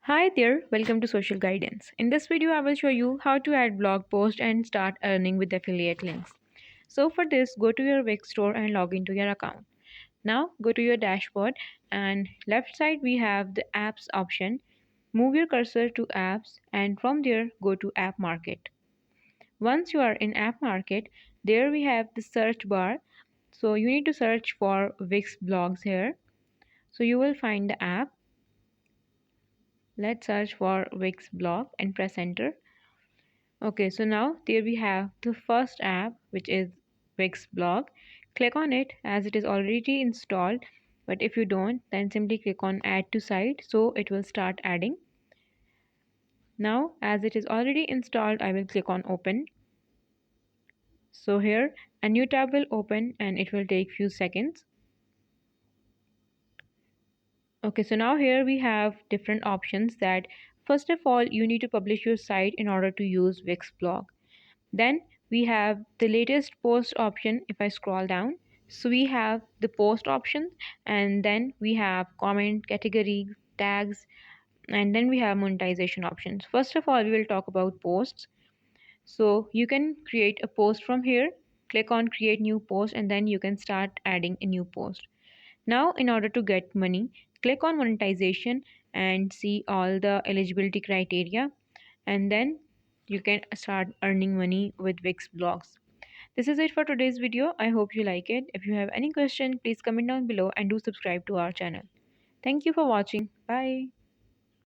Hi there, welcome to Social Guidance. In this video, I will show you how to add blog post and start earning with affiliate links. So for this, go to your Wix store and log into your account. Now go to your dashboard and left side we have the apps option. Move your cursor to apps and from there go to app market. Once you are in app market, there we have the search bar. So you need to search for Wix blogs here. So you will find the app. Let's search for Wix blog and press enter. Okay, so now there we have the first app, which is Wix blog. Click on it as it is already installed, but if you don't, then simply click on add to site, so it will start adding. Now as it is already installed, I will click on open. So here a new tab will open and it will take few seconds. Okay, so now here we have different options that first of all you need to publish your site in order to use Wix blog. Then we have the latest post option. If I scroll down, so we have the post option, and then we have comment, category, tags, and then we have monetization options. First of all, we will talk about posts. So you can create a post from here, click on create new post, and then you can start adding a new post. Now in order to get money, click on monetization and see all the eligibility criteria, and then you can start earning money with Wix blogs. This is it for today's video. I hope you like it. If you have any question, please comment down below and do subscribe to our channel. Thank you for watching. Bye.